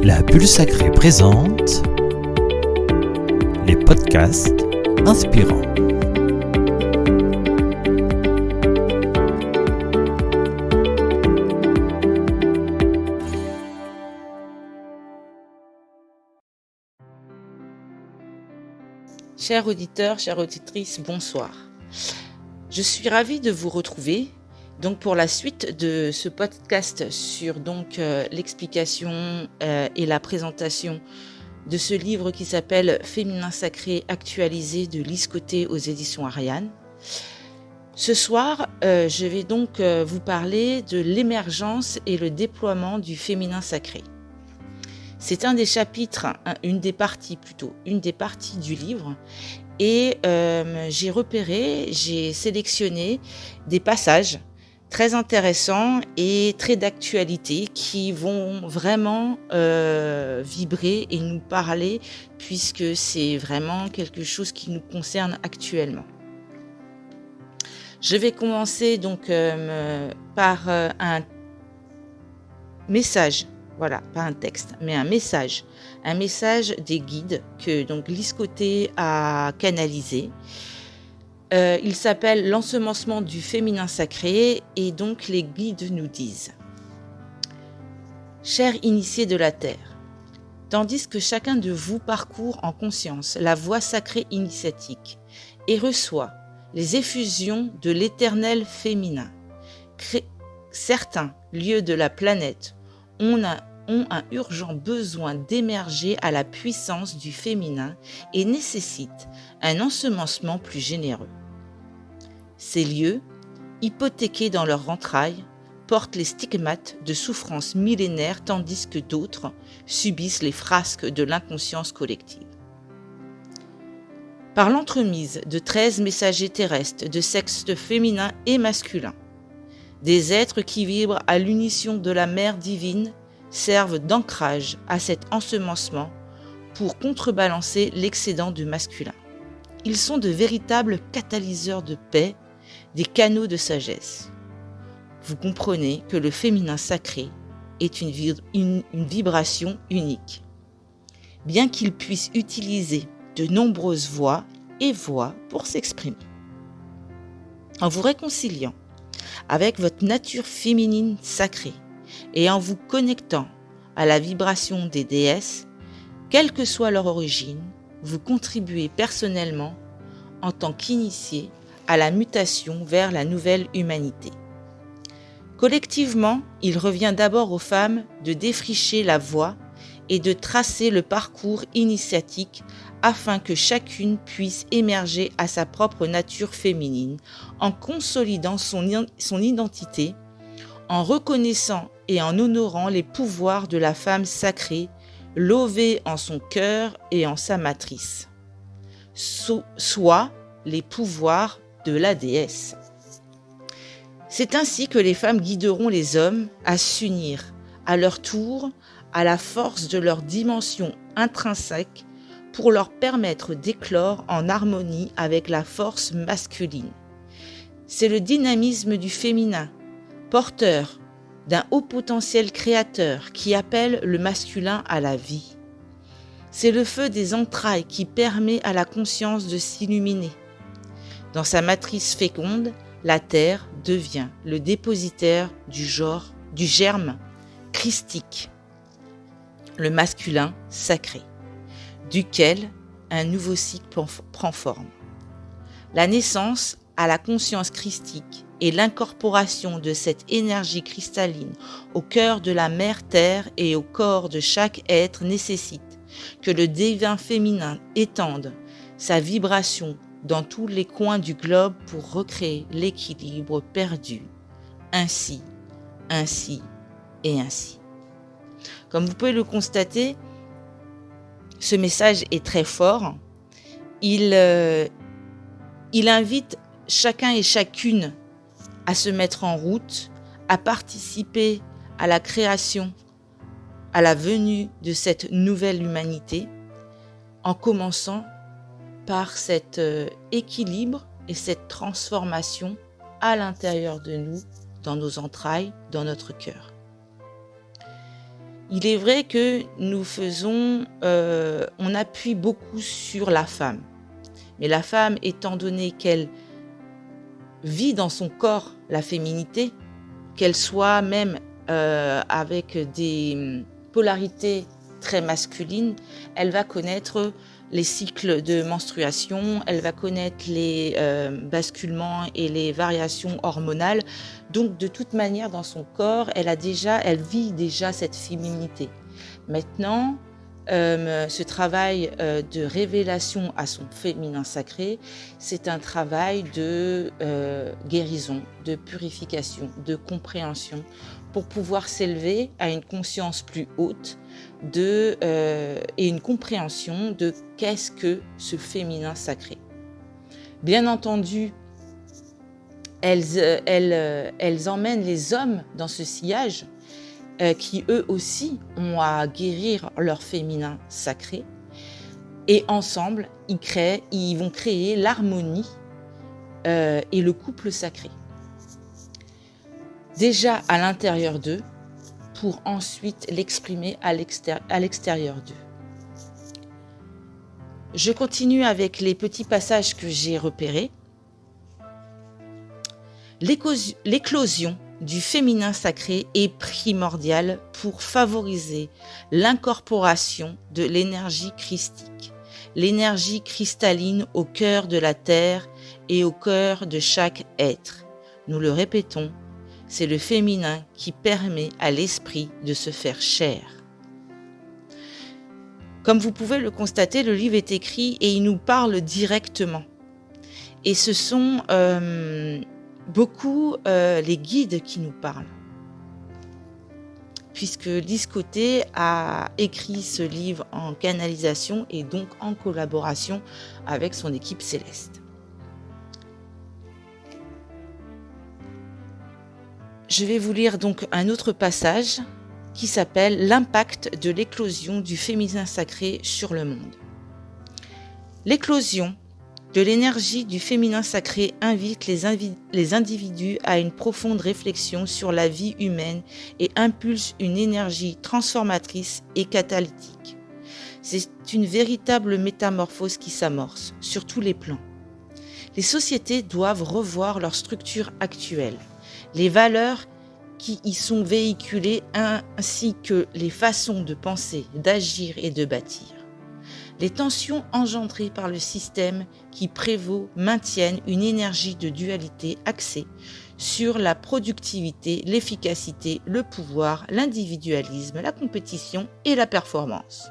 La Bulle Sacrée présente les podcasts inspirants. Chers auditeurs, chères auditrices, bonsoir. Je suis ravie de vous retrouver donc pour la suite de ce podcast sur l'explication et la présentation de ce livre qui s'appelle Féminin sacré actualisé de Lise Côté aux éditions Ariane. Ce soir, je vais donc vous parler de l'émergence et le déploiement du féminin sacré. C'est un des chapitres, une des parties du livre. Et j'ai sélectionné des passages très intéressants et très d'actualité qui vont vraiment vibrer et nous parler puisque c'est vraiment quelque chose qui nous concerne actuellement. Je vais commencer donc par un message. Voilà, pas un texte, mais un message des guides que donc Lise Côté a canalisé. Il s'appelle l'ensemencement du féminin sacré et donc les guides nous disent: Chers initiés de la terre, tandis que chacun de vous parcourt en conscience la voie sacrée initiatique et reçoit les effusions de l'éternel féminin, certains lieux de la planète ont un urgent besoin d'émerger à la puissance du féminin et nécessitent un ensemencement plus généreux. Ces lieux, hypothéqués dans leurs entrailles, portent les stigmates de souffrances millénaires tandis que d'autres subissent les frasques de l'inconscience collective. Par l'entremise de 13 messagers terrestres de sexe féminin et masculin, des êtres qui vibrent à l'unisson de la mère divine servent d'ancrage à cet ensemencement pour contrebalancer l'excédent du masculin. Ils sont de véritables catalyseurs de paix, des canaux de sagesse. Vous comprenez que le féminin sacré est une vibration unique. Bien qu'il puisse utiliser de nombreuses voix pour s'exprimer. En vous réconciliant avec votre nature féminine sacrée et en vous connectant à la vibration des déesses, quelle que soit leur origine, vous contribuez personnellement en tant qu'initié à la mutation vers la nouvelle humanité. Collectivement, il revient d'abord aux femmes de défricher la voie et de tracer le parcours initiatique afin que chacune puisse émerger à sa propre nature féminine en consolidant son identité, en reconnaissant et en honorant les pouvoirs de la femme sacrée, levée en son cœur et en sa matrice, soit les pouvoirs de la déesse. C'est ainsi que les femmes guideront les hommes à s'unir, à leur tour, à la force de leur dimension intrinsèque pour leur permettre d'éclore en harmonie avec la force masculine. C'est le dynamisme du féminin, porteur d'un haut potentiel créateur qui appelle le masculin à la vie. C'est le feu des entrailles qui permet à la conscience de s'illuminer. Dans sa matrice féconde, la terre devient le dépositaire du germe christique, le masculin sacré, duquel un nouveau cycle prend forme. La naissance à la conscience christique et l'incorporation de cette énergie cristalline au cœur de la mère terre et au corps de chaque être nécessite que le divin féminin étende sa vibration dans tous les coins du globe pour recréer l'équilibre perdu, ainsi. Comme vous pouvez le constater, ce message est très fort. Il invite chacun et chacune à se mettre en route, à participer à la création, à la venue de cette nouvelle humanité, en commençant par cet équilibre et cette transformation à l'intérieur de nous, dans nos entrailles, dans notre cœur. Il est vrai que on appuie beaucoup sur la femme. Mais la femme, étant donné qu'elle vit dans son corps la féminité, qu'elle soit même avec des polarités très masculines, elle va connaître les cycles de menstruation, elle va connaître les basculements et les variations hormonales. Donc, de toute manière, dans son corps, elle vit déjà cette féminité. Maintenant, ce travail de révélation à son féminin sacré, c'est un travail de guérison, de purification, de compréhension, pour pouvoir s'élever à une conscience plus haute et une compréhension de qu'est-ce que ce féminin sacré. Bien entendu, elles emmènent les hommes dans ce sillage qui eux aussi ont à guérir leur féminin sacré. Et ensemble, ils vont créer l'harmonie et le couple sacré. Déjà à l'intérieur d'eux, pour ensuite l'exprimer à l'extérieur d'eux. Je continue avec les petits passages que j'ai repérés. L'éclosion du féminin sacré est primordiale pour favoriser l'incorporation de l'énergie christique, l'énergie cristalline au cœur de la terre et au cœur de chaque être. Nous le répétons, c'est le féminin qui permet à l'esprit de se faire chair. Comme vous pouvez le constater, le livre est écrit et il nous parle directement. Et ce sont beaucoup les guides qui nous parlent. Puisque Lise Côté a écrit ce livre en canalisation et donc en collaboration avec son équipe céleste. Je vais vous lire donc un autre passage qui s'appelle « L'impact de l'éclosion du féminin sacré sur le monde ». L'éclosion de l'énergie du féminin sacré invite les individus à une profonde réflexion sur la vie humaine et impulse une énergie transformatrice et catalytique. C'est une véritable métamorphose qui s'amorce sur tous les plans. Les sociétés doivent revoir leur structure actuelle, les valeurs qui y sont véhiculées ainsi que les façons de penser, d'agir et de bâtir. Les tensions engendrées par le système qui prévaut maintiennent une énergie de dualité axée sur la productivité, l'efficacité, le pouvoir, l'individualisme, la compétition et la performance.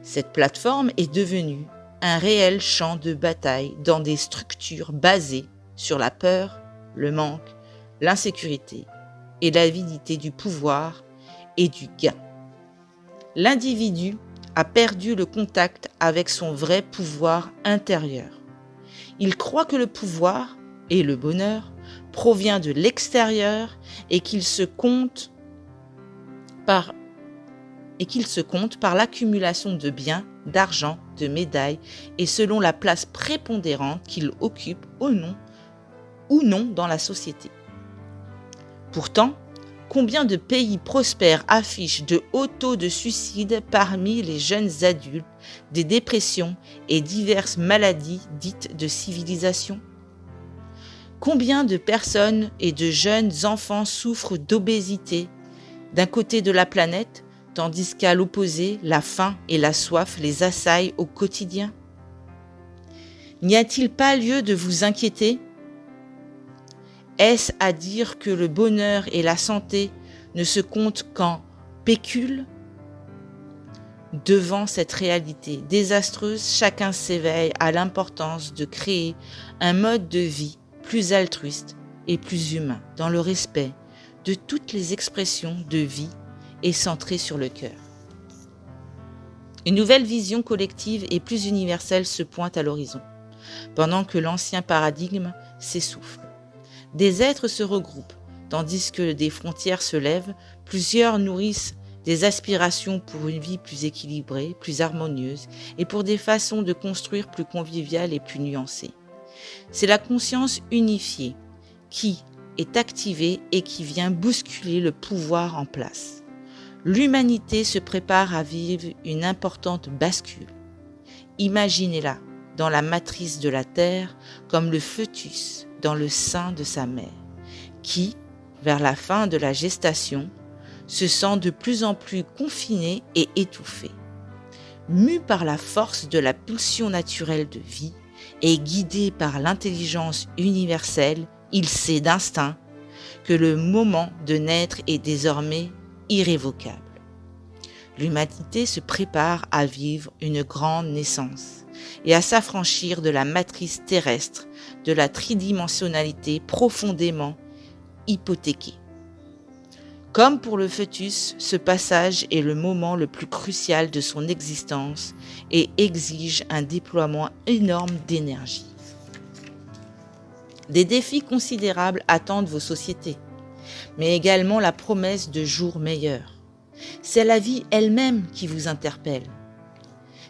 Cette plateforme est devenue un réel champ de bataille dans des structures basées sur la peur, le manque, l'insécurité et l'avidité du pouvoir et du gain. L'individu a perdu le contact avec son vrai pouvoir intérieur. Il croit que le pouvoir et le bonheur provient de l'extérieur et qu'il se compte par l'accumulation de biens, d'argent, de médailles et selon la place prépondérante qu'il occupe ou non dans la société. Pourtant, combien de pays prospères affichent de hauts taux de suicide parmi les jeunes adultes, des dépressions et diverses maladies dites de civilisation? Combien de personnes et de jeunes enfants souffrent d'obésité d'un côté de la planète, tandis qu'à l'opposé, la faim et la soif les assaillent au quotidien? N'y a-t-il pas lieu de vous inquiéter ? Est-ce à dire que le bonheur et la santé ne se comptent qu'en pécule? Devant cette réalité désastreuse, chacun s'éveille à l'importance de créer un mode de vie plus altruiste et plus humain, dans le respect de toutes les expressions de vie et centré sur le cœur. Une nouvelle vision collective et plus universelle se pointe à l'horizon, pendant que l'ancien paradigme s'essouffle. Des êtres se regroupent, tandis que des frontières se lèvent, plusieurs nourrissent des aspirations pour une vie plus équilibrée, plus harmonieuse et pour des façons de construire plus conviviales et plus nuancées. C'est la conscience unifiée qui est activée et qui vient bousculer le pouvoir en place. L'humanité se prépare à vivre une importante bascule. Imaginez-la dans la matrice de la Terre comme le fœtus dans le sein de sa mère, qui, vers la fin de la gestation, se sent de plus en plus confiné et étouffé. Mu par la force de la pulsion naturelle de vie et guidé par l'intelligence universelle, il sait d'instinct que le moment de naître est désormais irrévocable. L'humanité se prépare à vivre une grande naissance et à s'affranchir de la matrice terrestre, de la tridimensionnalité profondément hypothéquée. Comme pour le fœtus, ce passage est le moment le plus crucial de son existence et exige un déploiement énorme d'énergie. Des défis considérables attendent vos sociétés, mais également la promesse de jours meilleurs. C'est la vie elle-même qui vous interpelle.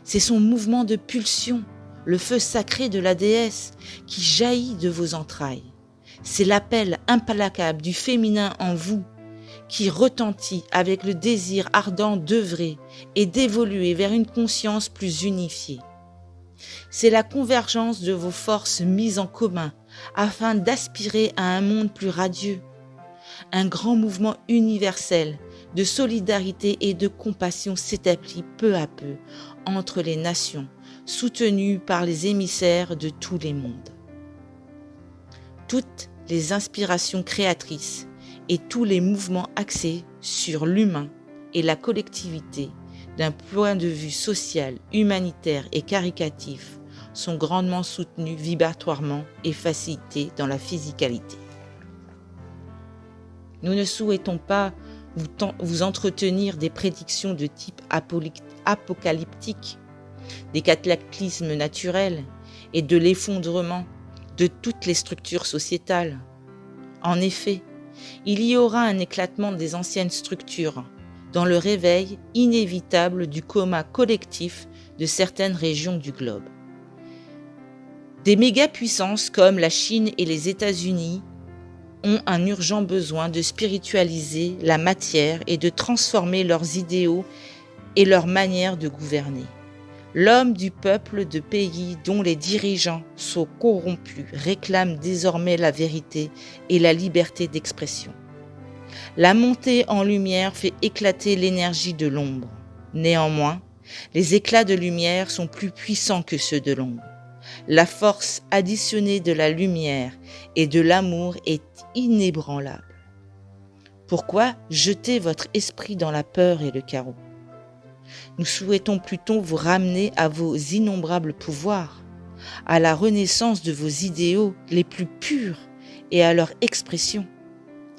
C'est son mouvement de pulsion, le feu sacré de la déesse qui jaillit de vos entrailles. C'est l'appel implacable du féminin en vous qui retentit avec le désir ardent d'œuvrer et d'évoluer vers une conscience plus unifiée. C'est la convergence de vos forces mises en commun afin d'aspirer à un monde plus radieux. Un grand mouvement universel de solidarité et de compassion s'établit peu à peu entre les nations, soutenu par les émissaires de tous les mondes. Toutes les inspirations créatrices et tous les mouvements axés sur l'humain et la collectivité d'un point de vue social, humanitaire et caritatif sont grandement soutenus vibratoirement et facilités dans la physicalité. Nous ne souhaitons pas vous entretenir des prédictions de type apocalyptique, des cataclysmes naturels et de l'effondrement de toutes les structures sociétales. En effet, il y aura un éclatement des anciennes structures dans le réveil inévitable du coma collectif de certaines régions du globe. Des mégapuissances comme la Chine et les États-Unis ont un urgent besoin de spiritualiser la matière et de transformer leurs idéaux et leur manière de gouverner. L'homme du peuple de pays dont les dirigeants sont corrompus réclame désormais la vérité et la liberté d'expression. La montée en lumière fait éclater l'énergie de l'ombre. Néanmoins, les éclats de lumière sont plus puissants que ceux de l'ombre. La force additionnée de la lumière et de l'amour est inébranlable. Pourquoi jeter votre esprit dans la peur et le chaos ? Nous souhaitons plutôt vous ramener à vos innombrables pouvoirs, à la renaissance de vos idéaux les plus purs et à leur expression.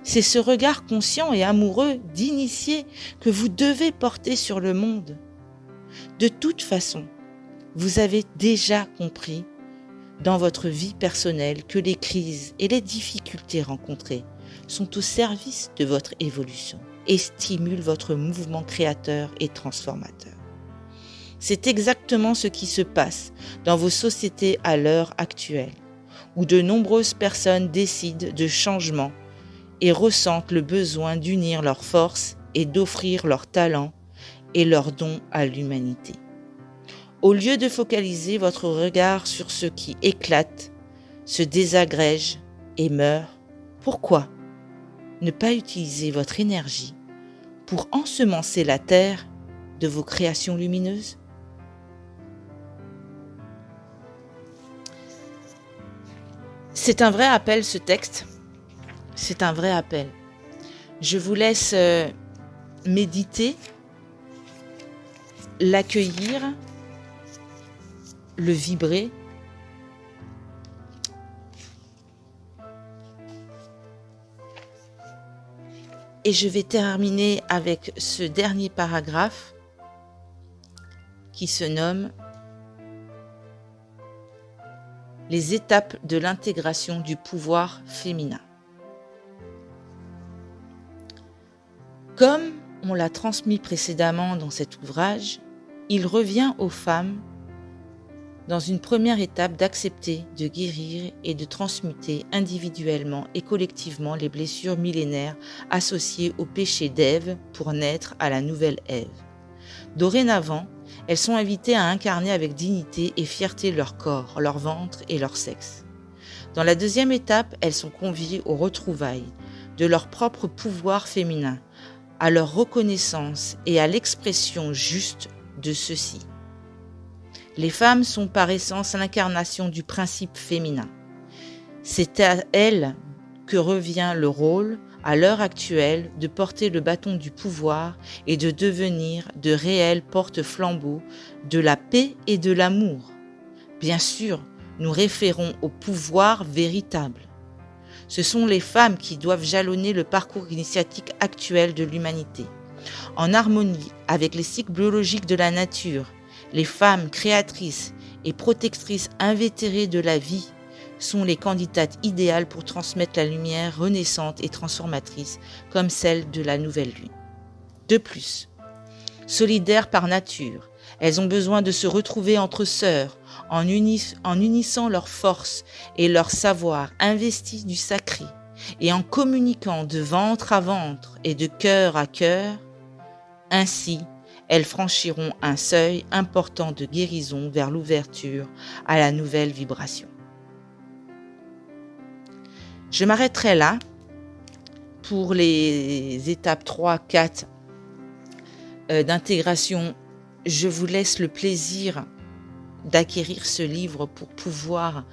C'est ce regard conscient et amoureux d'initié que vous devez porter sur le monde. De toute façon, vous avez déjà compris dans votre vie personnelle que les crises et les difficultés rencontrées sont au service de votre évolution et stimulent votre mouvement créateur et transformateur. C'est exactement ce qui se passe dans vos sociétés à l'heure actuelle, où de nombreuses personnes décident de changement et ressentent le besoin d'unir leurs forces et d'offrir leurs talents et leurs dons à l'humanité. Au lieu de focaliser votre regard sur ce qui éclate, se désagrège et meurt, pourquoi ne pas utiliser votre énergie pour ensemencer la terre de vos créations lumineuses ? C'est un vrai appel, ce texte. C'est un vrai appel. Je vous laisse méditer, l'accueillir, le vibrer. Et je vais terminer avec ce dernier paragraphe qui se nomme « Les étapes de l'intégration du pouvoir féminin ». Comme on l'a transmis précédemment dans cet ouvrage, il revient aux femmes dans une première étape d'accepter, de guérir et de transmuter individuellement et collectivement les blessures millénaires associées au péché d'Ève pour naître à la nouvelle Ève. Dorénavant, elles sont invitées à incarner avec dignité et fierté leur corps, leur ventre et leur sexe. Dans la deuxième étape, elles sont conviées aux retrouvailles de leur propre pouvoir féminin, à leur reconnaissance et à l'expression juste de ceux-ci. Les femmes sont par essence l'incarnation du principe féminin. C'est à elles que revient le rôle, à l'heure actuelle, de porter le bâton du pouvoir et de devenir de réels porte-flambeaux de la paix et de l'amour. Bien sûr, nous référons au pouvoir véritable. Ce sont les femmes qui doivent jalonner le parcours initiatique actuel de l'humanité. En harmonie avec les cycles biologiques de la nature, les femmes créatrices et protectrices invétérées de la vie sont les candidates idéales pour transmettre la lumière renaissante et transformatrice comme celle de la nouvelle lune. De plus, solidaires par nature, elles ont besoin de se retrouver entre sœurs en unissant leurs forces et leur savoir investis du sacré et en communiquant de ventre à ventre et de cœur à cœur. Ainsi, elles franchiront un seuil important de guérison vers l'ouverture à la nouvelle vibration. Je m'arrêterai là pour les étapes 3, 4 d'intégration. Je vous laisse le plaisir d'acquérir ce livre pour pouvoir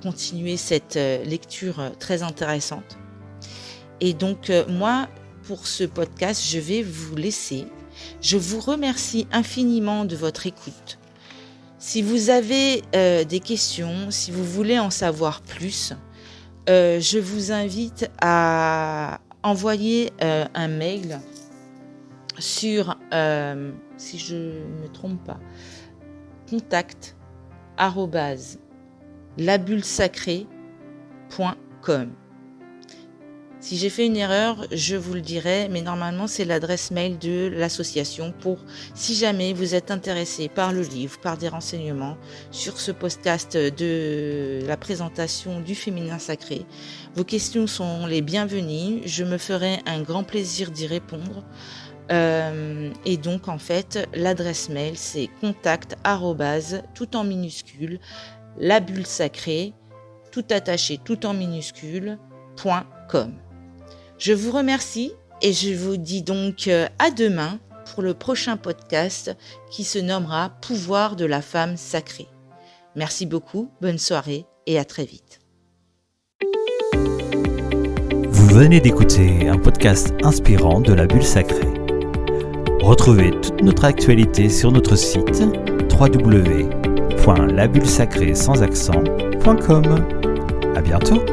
continuer cette lecture très intéressante. Et donc, moi, pour ce podcast, je vais vous laisser. Je vous remercie infiniment de votre écoute. Si vous avez des questions, si vous voulez en savoir plus, je vous invite à envoyer un mail sur, si je ne me trompe pas, contact@labulesacrée.com. Si j'ai fait une erreur, je vous le dirai, mais normalement c'est l'adresse mail de l'association pour si jamais vous êtes intéressé par le livre, par des renseignements sur ce podcast de la présentation du féminin sacré. Vos questions sont les bienvenues, je me ferai un grand plaisir d'y répondre. Et donc en fait l'adresse mail c'est contact@ tout en minuscule labulesacrée tout attaché tout en minuscule .com. Je vous remercie et je vous dis donc à demain pour le prochain podcast qui se nommera Pouvoir de la femme sacrée. Merci beaucoup, bonne soirée et à très vite. Vous venez d'écouter un podcast inspirant de la Bulle Sacrée. Retrouvez toute notre actualité sur notre site www.labulesacrée.com. À bientôt.